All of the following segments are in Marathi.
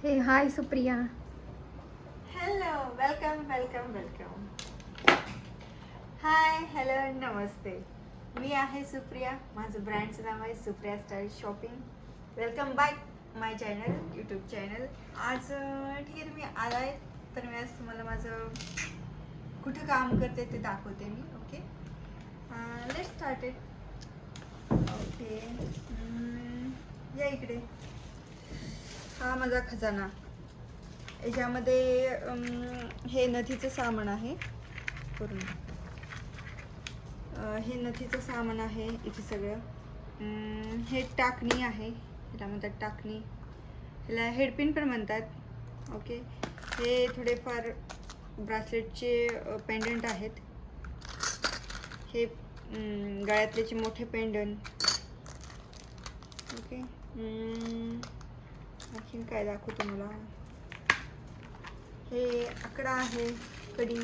Hey, hi Supriya. Hello welcome. Hi hello नमस्ते. मी आहे सुप्रिया. माझं ब्रँडचं नाव आहे Supriya style shopping. Welcome back my channel, YouTube channel. आज ठीक आहे, तुम्ही आलाय तर मी आज तुम्हाला माझं कुठं काम करते ते दाखवते मी. Okay, let started. ओके, या इकडे. हा माझा खजाना. याच्यामध्ये हे नथीचं सामान आहे पूर्ण. हे नथीचं सामान आहे इथे सगळं. हे टाकणी आहे, ह्याला म्हणतात टाकणी. ह्याला हेडपिन पण म्हणतात. ओके, हे थोडेफार ब्रासलेटचे पेंडंट आहेत. हे गळ्यातल्याचे मोठे पेंडंट. ओके, आणखीन काय दाखवतो मला. हे आकडा आहे, कडी.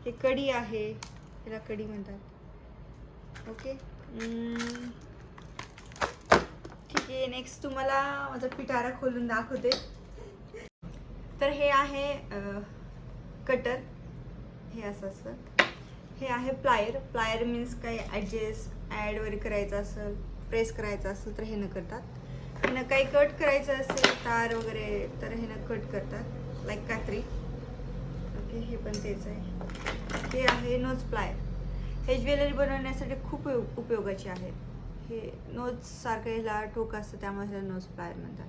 हे कडी आहे, ह्याला कडी म्हणतात. ओके, ठीक आहे. नेक्स्ट तुम्हाला माझा पिटारा खोलून दाखवते. तर हे आहे कटर. हे असं असतं. हे आहे प्लायर. प्लायर मीन्स काही ॲडजस्ट ॲड वगैरे करायचं असेल, प्रेस करायचं असेल तर हे न करतात. ह्यानं काही कट करायचं असेल तार वगैरे तर ह्यानं कट करतात, लाईक कात्री. ओके, हे पण तेच आहे. हे आहे नोज प्लायर. हे ज्वेलरी बनवण्यासाठी खूप उपयोगाचे आहेत. हे नोज सारखं ह्याला टोक असतं, त्यामुळे ह्याला नोज प्लायर म्हणतात.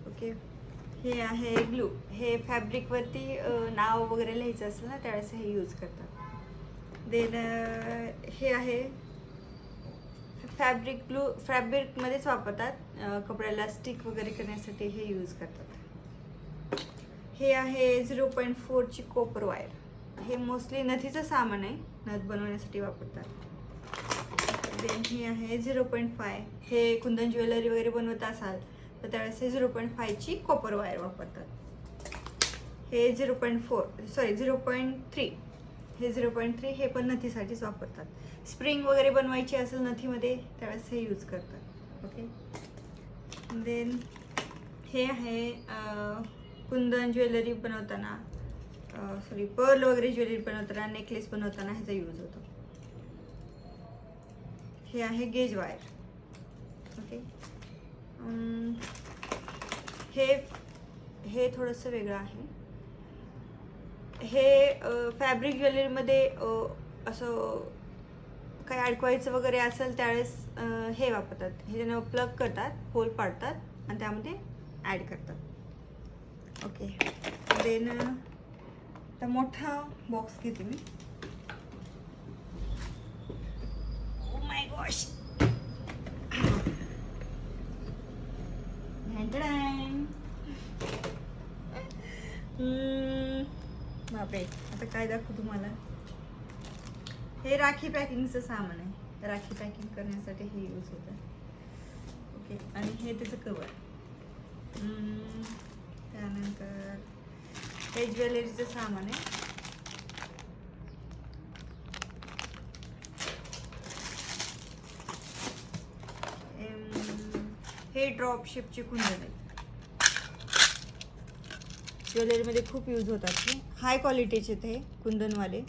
ओके, हे आहे ग्लू. हे फॅब्रिकवरती नाव वगैरे लिहायचं असेल ना त्यावेळेस हे यूज करतात. देन हे आहे फॅब्रिक ग्लू. फॅब्रिकमध्येच वापरतात, कपड्याला स्टिक वगैरे करण्यासाठी हे यूज करतात. हे आहे 0.4ची कॉपर वायर. हे मोस्टली नथीचं सामान आहे, नथ बनवण्यासाठी वापरतात. देन हे आहे 0.5. हे कुंदन ज्वेलरी वगैरे बनवत असाल तर त्यावेळेस हे 0.5ची कॉपर वायर वापरतात. हे 0.3. हे 0.3 हे पण नथीसाठीच वापरतात. स्प्रिंग वगैरे बनवायची असेल नथीमध्ये त्यावेळेस हे यूज करतात. ओके, देन हे आहे कुंदन ज्वेलरी बनवताना, पर्ल वगैरे ज्वेलरी बनवताना, नेकलेस बनवताना ह्याचा यूज होतो. हे आहे गेज वायर. ओके, हे थोडंसं वेगळं आहे. हे फॅब्रिक ज्वेलरीमध्ये असं काही अडकवायचं वगैरे असेल त्यावेळेस हे वापरतात. हे त्यानं प्लग करतात, होल पाडतात आणि त्यामध्ये ॲड करतात. ओके, देन आता मोठा बॉक्स घेते मी. ओ माय गॉश, बापरे, आता काय दाखवू तुम्हाला. हे राखी पॅकिंगचं सामान आहे. राखी पॅकिंग करण्यासाठी हे यूज होतं. ओके, आणि हे त्याचं कवर. त्यानंतर हे ज्वेलरीचं सामान आहे. हे ड्रॉप शेपचे कुंदन आहेत. ज्वेलरीमध्ये खूप यूज होतात. हे हाय क्वालिटीचे ते कुंदनवाले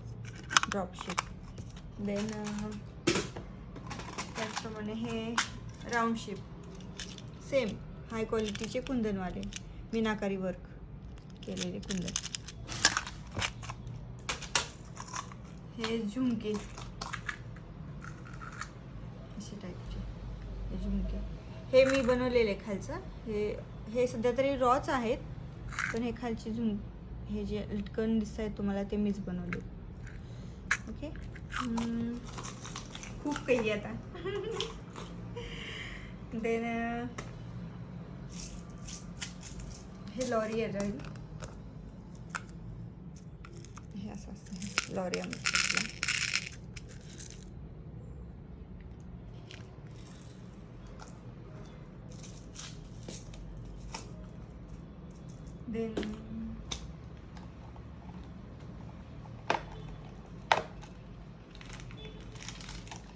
ड्रॉप शेप. देन त्याचप्रमाणे हे राऊंड शेप, सेम हाय क्वालिटीचे कुंदनवाले मीनाकारी वर्क केलेले कुंदन. हे झुमके, असे टाईपचे हे झुमके. हे मी बनवलेले खालचं. हे सध्या तरी रॉच आहेत, पण हे खालची हे जे लटकन दिसत आहेत तुम्हाला ते मीच बनवले. ओके, खूप काही आता. देन हे लॉरियल आहे. हे असं असतं लॉरियल. देन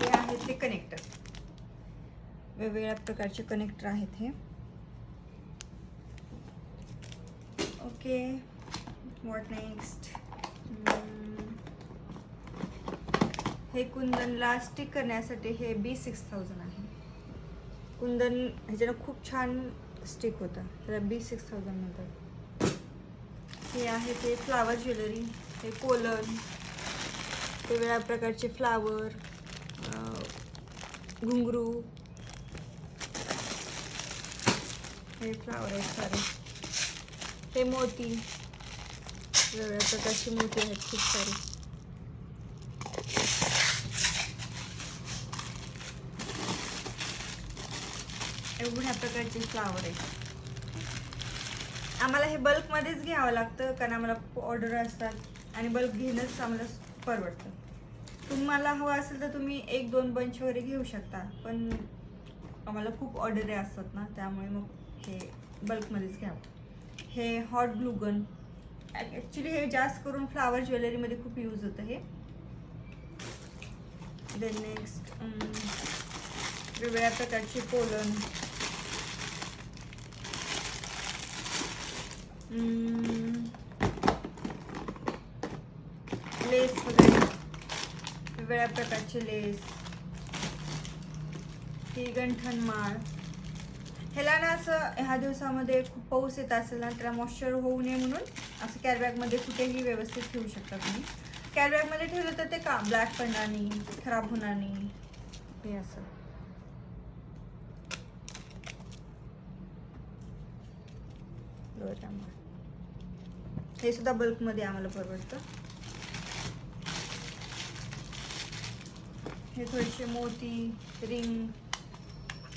हे आहेत ते कनेक्टर. वेगवेगळ्या प्रकारचे कनेक्टर आहेत हे. Okay, what next. हे कुंदनला स्टिक करण्यासाठी हे B6000 आहे. कुंदन ह्याच्यानं खूप छान स्टिक होतं, त्याला B6000 म्हणतात. हे आहे ते फ्लावर ज्वेलरी, हे कोलन, वेगवेगळ्या प्रकारचे फ्लावर, घुंगरू, हे फ्लावर आहेत सारे. हे मोती, वेगवेगळ्या प्रकारचे मोती आहेत खूप सारे. एवढ्या प्रकारचे फ्लावर आहेत. आम्हाला हे बल्कमध्येच घ्यावं लागतं कारण आम्हाला खूप ऑर्डर असतात आणि बल्क घेणंच आम्हाला परवडतं. तुम्हाला हवं असेल तर तुम्ही 1-2 बंच वगैरे घेऊ शकता, पण आम्हाला खूप ऑर्डर असतात ना, त्यामुळे मग हे बल्कमध्येच घ्यावं. हे हॉट ग्लू गन, ॲक्च्युली हे जास्त करून फ्लावर ज्वेलरीमध्ये खूप यूज होतं हे. देन नेक्स्ट वेगवेगळ्या प्रकारचे कोलन, लेस वगैरे, वेगवेगळ्या प्रकारचे लेस. ही गंठनमाळ, ह्याला ना असं ह्या दिवसामध्ये खूप पाऊस येत असेल ना, त्याला मॉइश्चर होऊ नये म्हणून असं कॅरीबॅगमध्ये कुठेही व्यवस्थित ठेवू शकता तुम्ही. कॅरीबॅगमध्ये ठेवलं तर ते का ब्लॅक पडणार नाही, खराब होणार नाही. हे असं हे सुद्धा बल्कमध्ये आम्हाला परवडतं. हे थोडेसे मोती, रिंग,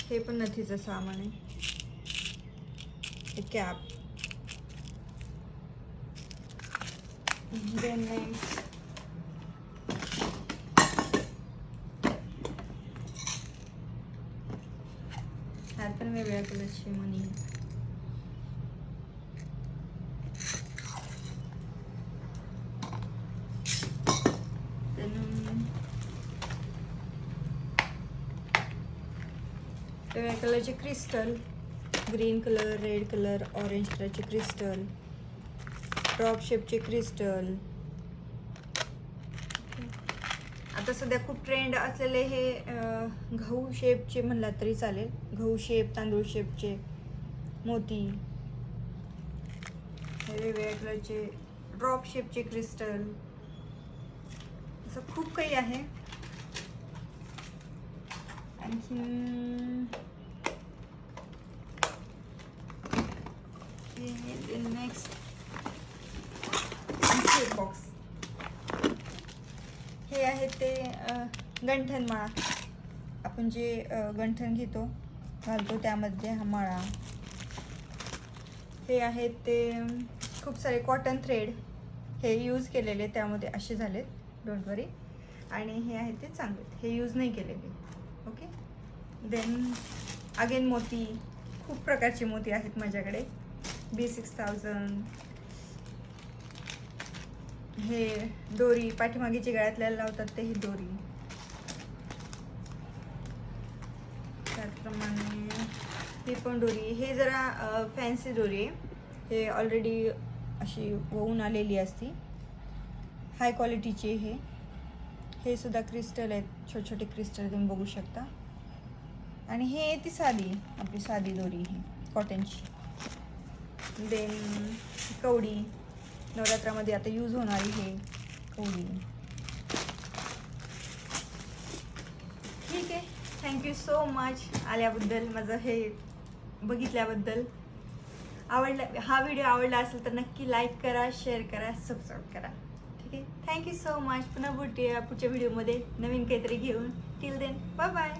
हे पण नथीचं सामान आहे. हे कॅप, देन ह्यात पण वेगवेगळ्या कलरची मनी. वेगवेगळ्या कलरचे crystal, green colour, red colour, orange कलरचे क्रिस्टल, ड्रॉप शेपचे क्रिस्टल. आता सध्या खूप ट्रेंड असलेले हे गहू शेपचे म्हणला तरी चालेल, गहू शेप, तांदूळ शेपचे मोती. हे वेगवेगळ्या कलरचे ड्रॉप शेपचे क्रिस्टल, असं खूप काही आहे. आणखी नेक्स्ट बॉक्स, हे आहे ते गंठनमाळा. आपण जे गंठन घेतो घालतो त्यामध्ये हा माळा. हे आहे ते खूप सारे कॉटन थ्रेड, हे यूज केलेले त्यामध्ये असे झालेत, डोंट वरी. आणि हे आहे ते चांगले, हे यूज नाही केलेले. ओके, देन अगेन मोती, खूप प्रकारचे मोती आहेत माझ्याकडे. B6000. हे दोरी, पाठीमागेची गळ्यातल्या लावतात ते ही दोरी. त्याचप्रमाणे ही पण दोरी, हे जरा फॅन्सी दोरी आहे. हे ऑलरेडी अशी होऊन आलेली असती, हाय क्वालिटीची. हे सुद्धा क्रिस्टल आहेत, छोटे छोटे क्रिस्टल तुम्ही बघू शकता. आणि हे ती साधी, आपली साधी दोरी ही कॉटनची. देन कवडी, नवरात्रामध्ये आता यूज होणारी हे कवडी. ठीक आहे, थँक्यू सो मच आल्याबद्दल, माझं हे बघितल्याबद्दल. हा व्हिडिओ आवडला असेल तर नक्की लाईक करा, शेअर करा, सबस्क्राईब करा. ठीक आहे, थँक्यू सो मच. पुन्हा भेटूया पुढच्या व्हिडिओमध्ये नवीन काहीतरी घेऊन. Till then, bye bye.